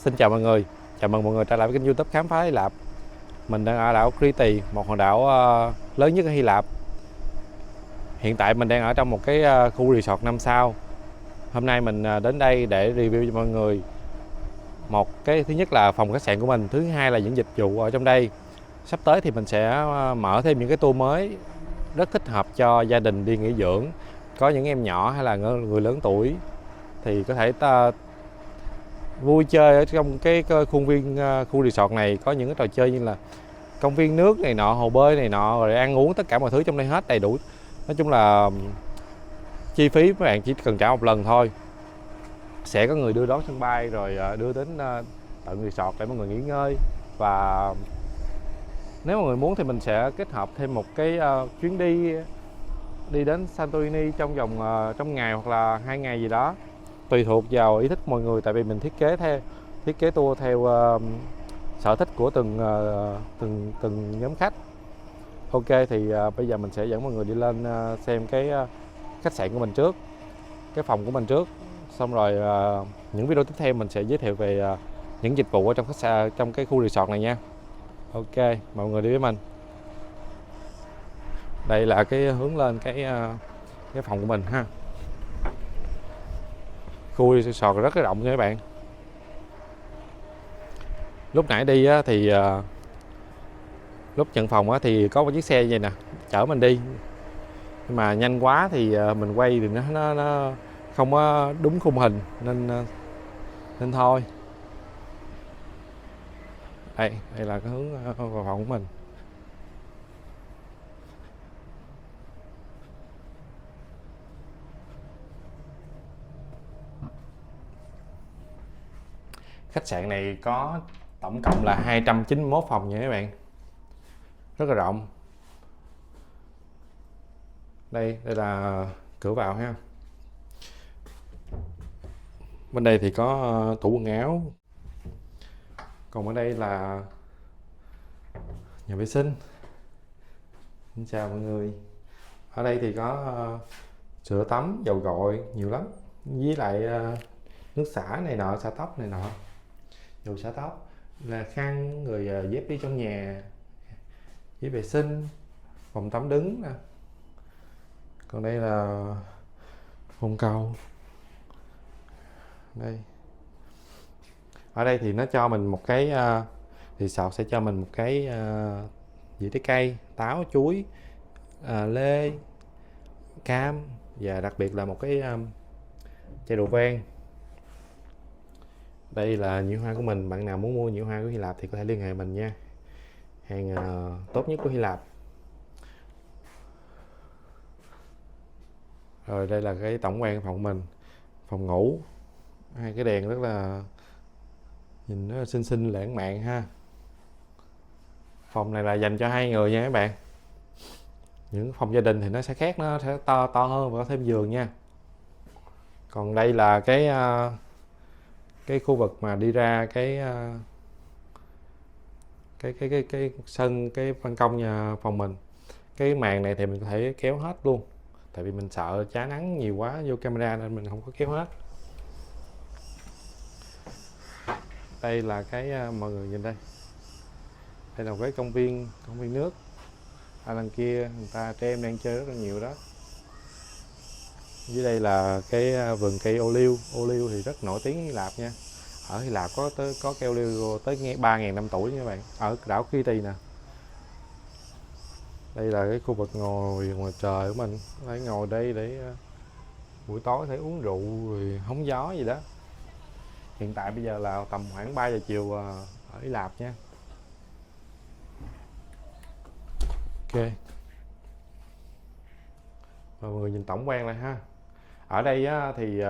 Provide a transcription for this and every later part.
Xin chào mọi người, chào mừng mọi người trở lại với kênh YouTube Khám phá Hy Lạp. Mình đang ở đảo Crete, một hòn đảo lớn nhất ở Hy Lạp. Hiện tại mình đang ở trong một cái khu resort 5 sao. Hôm nay mình đến đây để review cho mọi người một cái, thứ nhất là phòng khách sạn của mình, thứ hai là những dịch vụ ở trong đây. Sắp tới thì mình sẽ mở thêm những cái tour mới rất thích hợp cho gia đình đi nghỉ dưỡng, có những em nhỏ hay là người lớn tuổi thì có thể vui chơi ở trong cái khuôn viên khu resort này. Có những cái trò chơi như là công viên nước này nọ, hồ bơi này nọ, rồi ăn uống tất cả mọi thứ trong đây hết đầy đủ. Nói chung là chi phí các bạn chỉ cần trả một lần thôi, sẽ có người đưa đón sân bay rồi đưa đến tận resort để mọi người nghỉ ngơi. Và nếu mọi người muốn thì mình sẽ kết hợp thêm một cái chuyến đi đến Santorini trong vòng trong ngày hoặc là 2 ngày gì đó, tùy thuộc vào ý thích mọi người. Tại vì mình thiết kế tour theo sở thích của từng nhóm khách. Ok thì bây giờ mình sẽ dẫn mọi người đi lên xem cái khách sạn của mình trước, cái phòng của mình trước, xong rồi những video tiếp theo mình sẽ giới thiệu về những dịch vụ ở trong khách sạn, trong cái khu resort này nha. Ok, mọi người đi với mình. Đây là cái hướng lên cái phòng của mình ha. Khu resort rất là rộng nha các bạn. Lúc nãy đi thì lúc nhận phòng thì có một chiếc xe vậy nè chở mình đi, nhưng mà nhanh quá thì mình quay thì nó không có đúng khung hình nên thôi. Đây là cái hướng vào phòng của mình. Khách sạn này có tổng cộng là 291 phòng nha các bạn, rất là rộng. Đây là cửa vào ha. Bên đây thì có tủ quần áo, còn ở đây là nhà vệ sinh. Xin chào mọi người. Ở đây thì có sữa tắm, dầu gội nhiều lắm, với lại nước xả này nọ, xả tóc này nọ, dầu xả tóc, là khăn, rồi dép đi trong nhà, giấy vệ sinh, phòng tắm đứng nè. Còn đây là bồn cầu. Đây, ở đây thì nó cho mình một cái resort sẽ cho mình một cái dĩa trái cây, táo, chuối, lê, cam, và đặc biệt là một cái chai rượu vang. Đây là nhũ hoa của mình, bạn nào muốn mua nhũ hoa của Hy Lạp thì có thể liên hệ mình nha, hàng tốt nhất của Hy Lạp. Rồi đây là cái tổng quan phòng mình, phòng ngủ, hai cái đèn rất là nhìn nó xinh xinh lãng mạn ha. Phòng này là dành cho 2 người nha các bạn. Những phòng gia đình thì nó sẽ khác, nó sẽ to hơn và có thêm giường nha. Còn đây là cái khu vực mà đi ra cái sân, cái ban công nhà phòng mình. Cái màn này thì mình có thể kéo hết luôn, tại vì mình sợ chá nắng nhiều quá vô camera nên mình không có kéo hết. Đây là cái mọi người nhìn đây, đây là một cái công viên nước. Ở đằng kia người ta, trẻ em đang chơi rất là nhiều đó. Dưới đây là cái vườn cây ô liu thì rất nổi tiếng Hy Lạp nha. Ở Hy Lạp có cây ô liu tới 3.000 năm tuổi nha các bạn, ở đảo Crete nè. Đây là cái khu vực ngồi ngoài trời của mình, phải ngồi đây để buổi tối thể uống rượu rồi hóng gió gì đó. Hiện tại bây giờ là tầm khoảng 3 giờ chiều ở Hy Lạp nha. Ok, mọi người nhìn tổng quan lại ha. Ở đây thì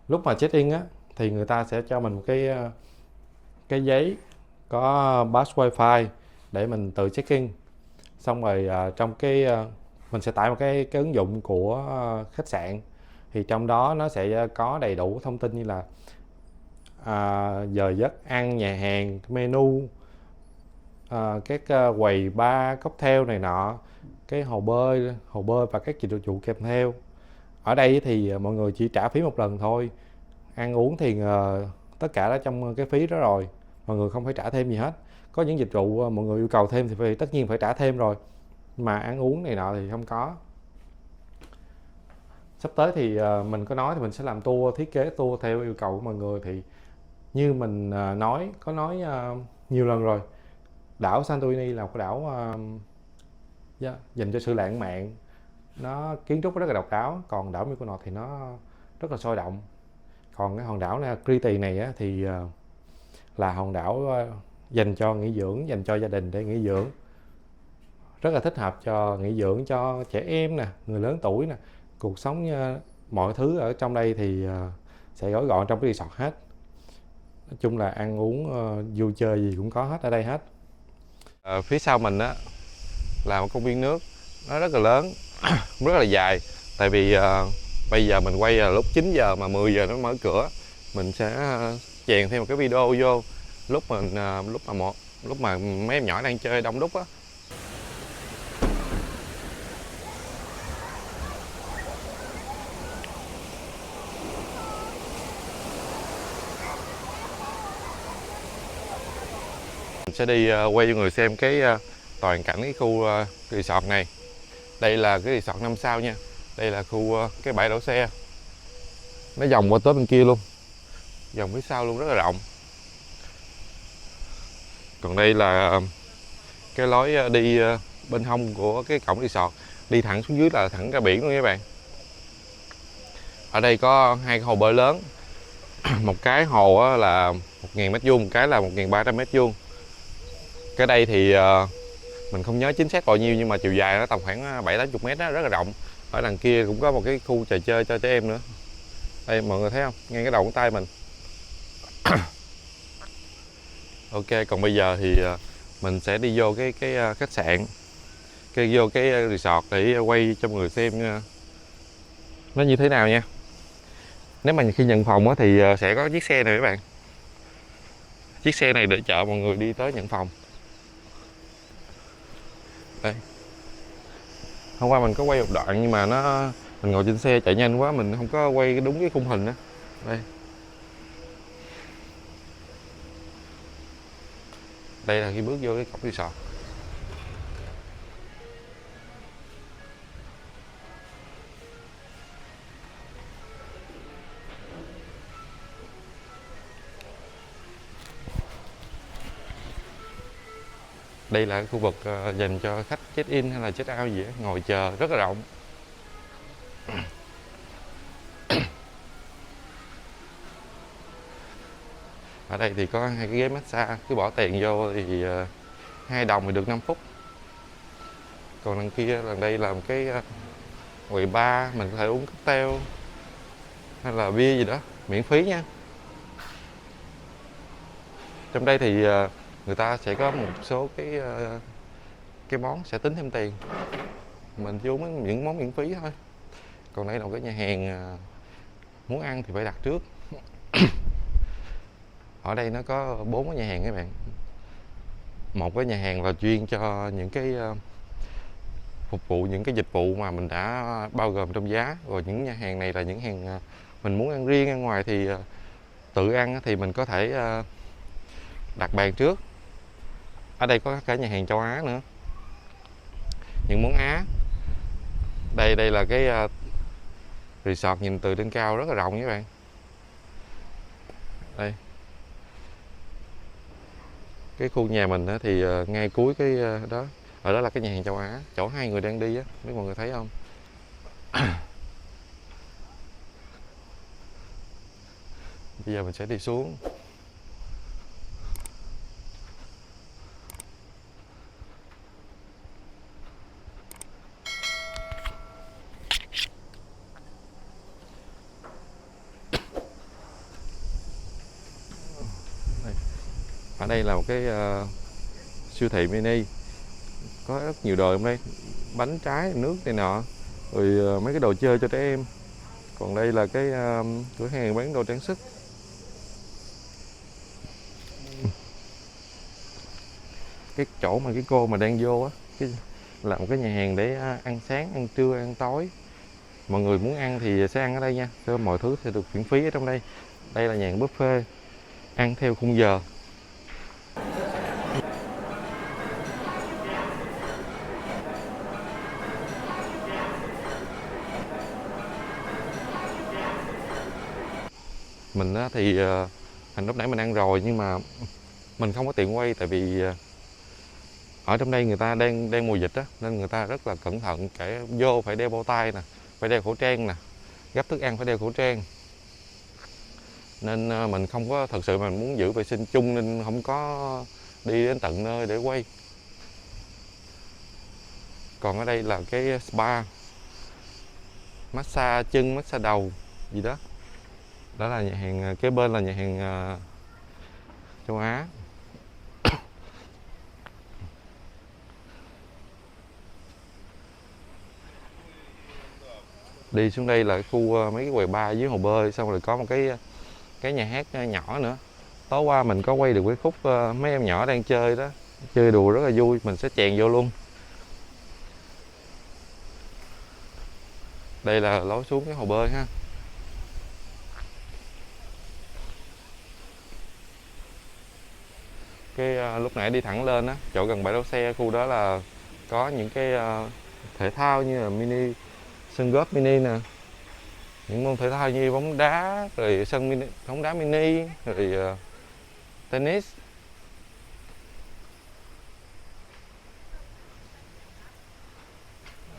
lúc mà check in thì người ta sẽ cho mình một cái giấy có pass wifi để mình tự check in. Xong rồi trong mình sẽ tải một cái ứng dụng của khách sạn, thì trong đó nó sẽ có đầy đủ thông tin như là giờ giấc ăn, nhà hàng, menu, các quầy bar, cocktail này nọ, cái hồ bơi và các dịch vụ kèm theo. Ở đây thì mọi người chỉ trả phí một lần thôi, ăn uống thì tất cả đã trong cái phí đó rồi, mọi người không phải trả thêm gì hết. Có những dịch vụ mọi người yêu cầu thêm thì tất nhiên phải trả thêm rồi, mà ăn uống này nọ thì không có. Sắp tới thì mình có nói thì mình sẽ làm tour, thiết kế tour theo yêu cầu của mọi người. Thì như mình nói nhiều lần rồi, đảo Santorini là một cái đảo dành cho sự lãng mạn, nó kiến trúc rất là độc đáo. Còn đảo Mykonos thì nó rất là sôi động. Còn cái hòn đảo này, Crete này á, thì là hòn đảo dành cho nghỉ dưỡng, dành cho gia đình để nghỉ dưỡng, rất là thích hợp cho nghỉ dưỡng cho trẻ em nè, người lớn tuổi nè. Cuộc sống mọi thứ ở trong đây thì sẽ gói gọn trong cái resort hết. Nói chung là ăn uống vui chơi gì cũng có hết ở đây hết. Phía sau mình á là một công viên nước, nó rất là lớn, rất là dài. Tại vì bây giờ mình quay là lúc 9 giờ mà 10 giờ nó mở cửa. Mình sẽ chèn thêm một cái video vô lúc mà mấy em nhỏ đang chơi đông đúc á. Mình sẽ đi quay cho người xem cái toàn cảnh cái khu resort này. Đây là cái resort 5 sao nha. Đây là khu cái bãi đổ xe. Nó vòng qua tới bên kia luôn, vòng phía sau luôn, rất là rộng. Còn đây là cái lối đi bên hông của cái cổng resort, đi thẳng xuống dưới là thẳng ra biển luôn các bạn. Ở đây có hai cái hồ bơi lớn. Một cái hồ là 1.000 m², một cái là 1.300 m². Cái đây thì mình không nhớ chính xác bao nhiêu, nhưng mà chiều dài nó tầm khoảng 7-80 m đó, rất là rộng. Ở đằng kia cũng có một cái khu trò chơi cho trẻ em nữa. Đây mọi người thấy không, ngay cái đầu ngón tay mình. Ok, còn bây giờ thì mình sẽ đi vô cái khách sạn, vô cái resort để quay cho mọi người xem nó như thế nào nha. Nếu mà khi nhận phòng thì sẽ có chiếc xe này các bạn. Chiếc xe này để chở mọi người đi tới nhận phòng. Đây. Hôm qua mình có quay một đoạn nhưng mà mình ngồi trên xe chạy nhanh quá, mình không có quay đúng cái khung hình đó. Đây. Đây là khi bước vô cái cổng resort. Đây là khu vực dành cho khách check-in hay là check-out gì đó, ngồi chờ rất là rộng. Ở đây thì có hai cái ghế massage, cứ bỏ tiền vô thì 2 đồng thì được 5 phút. Còn đằng kia, lần đây là một cái quầy bar, mình có thể uống cocktail hay là bia gì đó, miễn phí nha. Trong đây thì người ta sẽ có một số cái món sẽ tính thêm tiền. Mình chỉ uống những món miễn phí thôi. Còn đây là một cái nhà hàng, muốn ăn thì phải đặt trước. Ở đây nó có 4 cái nhà hàng các bạn. Một cái nhà hàng là chuyên cho những cái phục vụ những cái dịch vụ mà mình đã bao gồm trong giá. Rồi những nhà hàng này là những hàng mình muốn ăn riêng, ăn ngoài thì tự ăn thì mình có thể đặt bàn trước. Ở đây có cả nhà hàng châu Á nữa, những món Á. Đây là cái resort nhìn từ trên cao rất là rộng các bạn. Đây, cái khu nhà mình thì ngay cuối cái đó, ở đó là cái nhà hàng châu Á, chỗ hai người đang đi á, biết mọi người thấy không? Bây giờ mình sẽ đi xuống. Ở đây là một cái siêu thị mini, có rất nhiều đồ trong đây, bánh trái, nước này nọ, rồi mấy cái đồ chơi cho trẻ em. Còn đây là cái cửa hàng bán đồ trang sức. Cái chỗ mà cái cô mà đang vô á, là một cái nhà hàng để ăn sáng, ăn trưa, ăn tối. Mọi người muốn ăn thì sẽ ăn ở đây nha, cho mọi thứ sẽ được miễn phí ở trong đây. Đây là nhà hàng buffet. ăn theo khung giờ. Mình á thì hồi lúc nãy mình ăn rồi nhưng mà mình không có tiện quay, tại vì ở trong đây người ta đang mùa dịch á, nên người ta rất là cẩn thận, kể vô phải đeo bao tay nè, phải đeo khẩu trang nè, gắp thức ăn phải đeo khẩu trang, nên mình không có thật sự, mình muốn giữ vệ sinh chung nên không có đi đến tận nơi để quay. Còn ở đây là cái spa, massage chân, massage đầu gì đó. Đó là nhà hàng kế bên là nhà hàng châu Á. Đi xuống đây là khu mấy cái quầy bar dưới hồ bơi, xong rồi có một cái nhà hát nhỏ nữa. Tối qua mình có quay được cái khúc mấy em nhỏ đang chơi đó, chơi đùa rất là vui, mình sẽ chèn vô luôn. Đây là lối xuống cái hồ bơi ha. Cái lúc nãy đi thẳng lên á, chỗ gần bãi đỗ xe, khu đó là có những cái thể thao như là mini, sân golf mini nè, những môn thể thao như bóng đá, rồi sân mini, bóng đá mini, rồi tennis.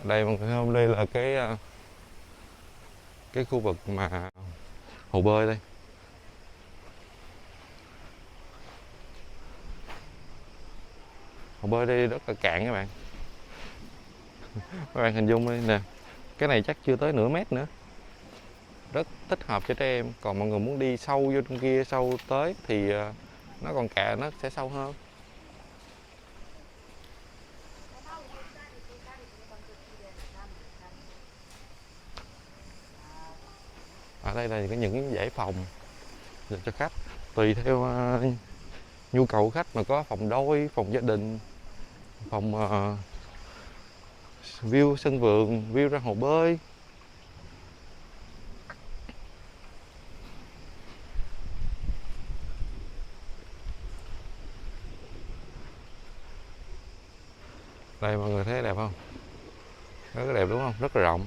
Đây mọi người thấy không, đây là cái khu vực mà hồ bơi đây. Hồ bơi đây rất là cạn các bạn. Các bạn hình dung đây nè, cái này chắc chưa tới nửa mét nữa, rất thích hợp cho trẻ em. Còn mọi người muốn đi sâu vô trong kia, sâu tới thì nó còn cạn, nó sẽ sâu hơn. Ở đây là những cái dãy phòng dành cho khách, tùy theo nhu cầu của khách mà có phòng đôi, phòng gia đình, phòng view sân vườn, view ra hồ bơi. Đây mọi người thấy đẹp không? Rất là đẹp đúng không? Rất là rộng.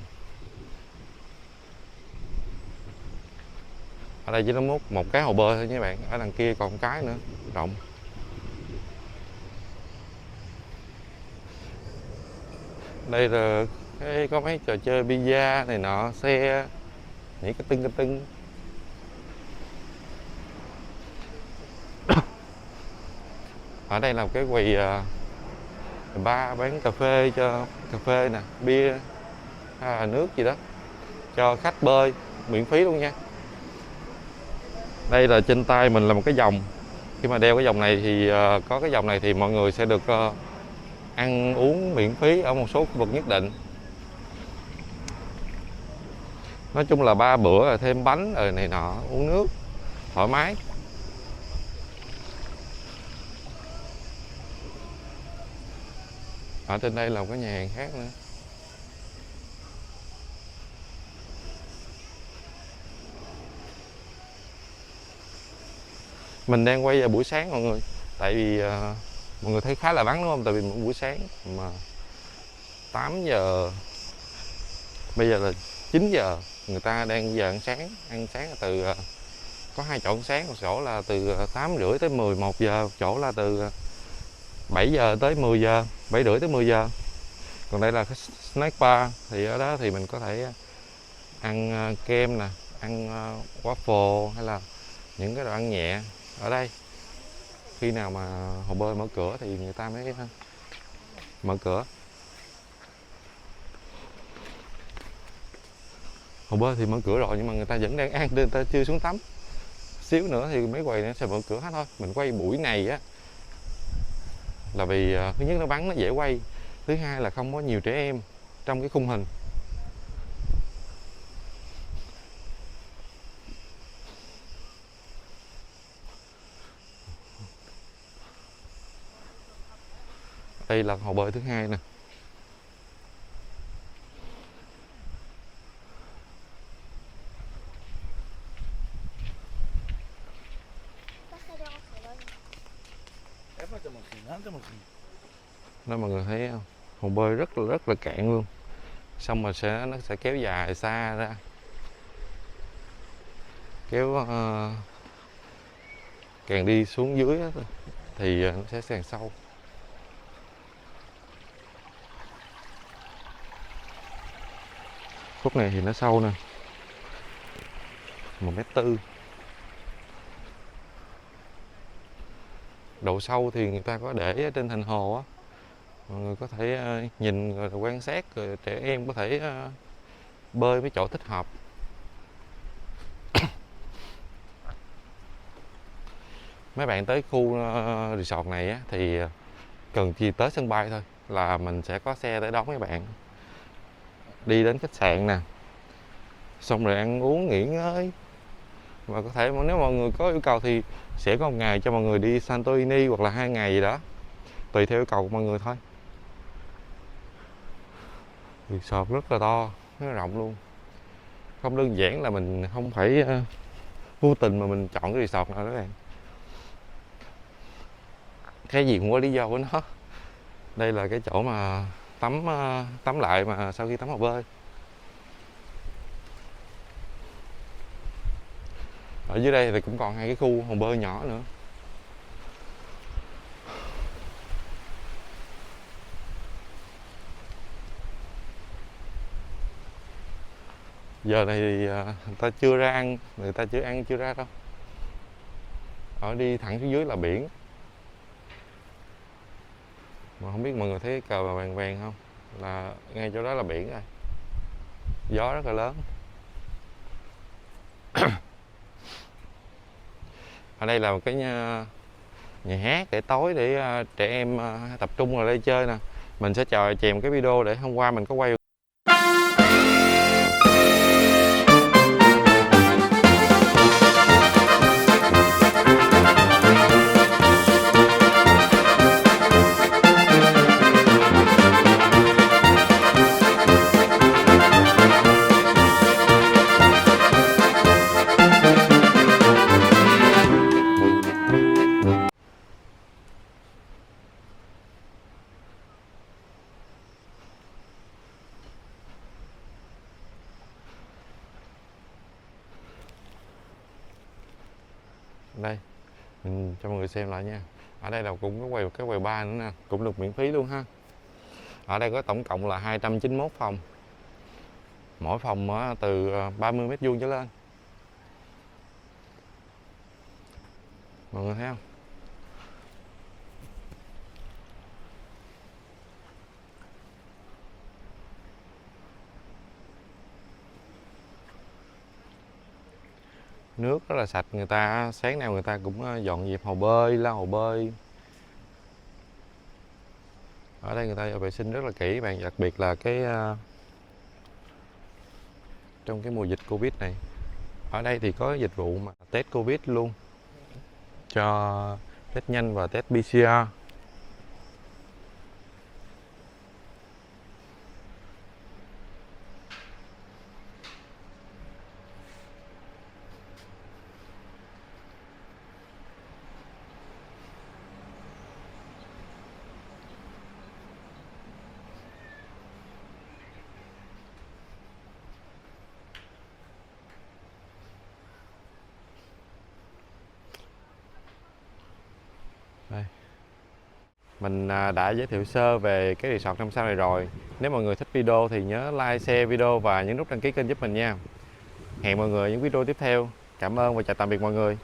Ở đây chỉ có một cái hồ bơi thôi nha bạn, ở đằng kia còn một cái nữa, rộng. Đây là có mấy trò chơi pizza này nọ, xe nhảy cái tưng. Ở đây là một cái quầy bar bán cà phê, cho cà phê nè, bia hay là nước gì đó cho khách bơi miễn phí luôn nha. Đây là trên tay mình là một cái vòng, khi mà đeo cái vòng này thì có cái vòng này thì mọi người sẽ được ăn uống miễn phí ở một số khu vực nhất định. Nói chung là 3 bữa rồi thêm bánh rồi này nọ, uống nước thoải mái. Ở trên đây là một cái nhà hàng khác nữa. Mình đang quay vào buổi sáng mọi người, tại vì mọi người thấy khá là vắng đúng không? Tại vì buổi sáng mà 8 giờ, bây giờ là 9 giờ, người ta đang giờ ăn sáng là từ có 2 chỗ ăn sáng, một chỗ là từ 8 rưỡi tới 11 giờ, một chỗ là từ 7 giờ tới 10 giờ, 7 rưỡi tới 10 giờ. Còn đây là cái snack bar, thì ở đó thì mình có thể ăn kem nè, ăn waffle hay là những cái đồ ăn nhẹ ở đây. Khi nào mà hồ bơi mở cửa thì người ta mới mở cửa. Hồ bơi thì mở cửa rồi nhưng mà người ta vẫn đang ăn, người ta chưa xuống tắm. Xíu nữa thì mấy quầy nó sẽ mở cửa hết thôi. Mình quay buổi này á là vì thứ nhất nó vắng, nó dễ quay, thứ hai là không có nhiều trẻ em trong cái khung hình. Đây là hồ bơi thứ hai nè. Đó mọi người thấy không? Hồ bơi rất là cạn luôn. Xong rồi nó sẽ kéo dài xa ra, kéo càng đi xuống dưới á, thì nó sẽ càng sâu. Khúc này thì nó sâu nè, 1,4 m. Độ sâu thì người ta có để ở trên thành hồ á, mọi người có thể nhìn rồi quan sát, rồi trẻ em có thể bơi với chỗ thích hợp. Mấy bạn tới khu resort này á, thì cần chỉ tới sân bay thôi là mình sẽ có xe tới đón mấy bạn, đi đến khách sạn nè, xong rồi ăn uống nghỉ ngơi. Và có thể nếu mọi người có yêu cầu thì sẽ có một ngày cho mọi người đi Santorini hoặc là 2 ngày gì đó, tùy theo yêu cầu của mọi người thôi. Resort rất là to, rất là rộng luôn. Không đơn giản là mình không phải vô tình mà mình chọn cái resort nào đó bạn. Cái gì cũng có lý do của nó. Đây là cái chỗ mà tắm lại mà sau khi tắm hồ bơi. Ở dưới đây thì cũng còn 2 cái khu hồ bơi nhỏ nữa. Giờ này thì người ta chưa ra ăn, người ta chưa ăn chưa ra đâu. Ở đi thẳng xuống dưới là biển. Mà không biết mọi người thấy cờ vàng vàng không? Là ngay chỗ đó là biển rồi. Gió rất là lớn. Ở đây là một cái nhà hát để tối để trẻ em tập trung vào đây chơi nè. Mình sẽ chèm cái video để hôm qua mình có quay. Đây mình cho mọi người xem lại nha. Ở đây là cũng có cái quầy bar nữa nè, cũng được miễn phí luôn ha. Ở đây có tổng cộng là 291 phòng, mỗi phòng từ 30 m² trở lên. Mọi người thấy không? Nước rất là sạch, người ta sáng nào người ta cũng dọn dẹp hồ bơi, lau hồ bơi. Ở đây người ta vệ sinh rất là kỹ bạn, đặc biệt là trong cái mùa dịch Covid này. Ở đây thì có dịch vụ mà test Covid luôn, cho test nhanh và test PCR. Đây. Mình đã giới thiệu sơ về cái resort 5 sao này rồi. Nếu mọi người thích video thì nhớ like, share video và nhấn nút đăng ký kênh giúp mình nha. Hẹn mọi người ở những video tiếp theo. Cảm ơn và chào tạm biệt mọi người.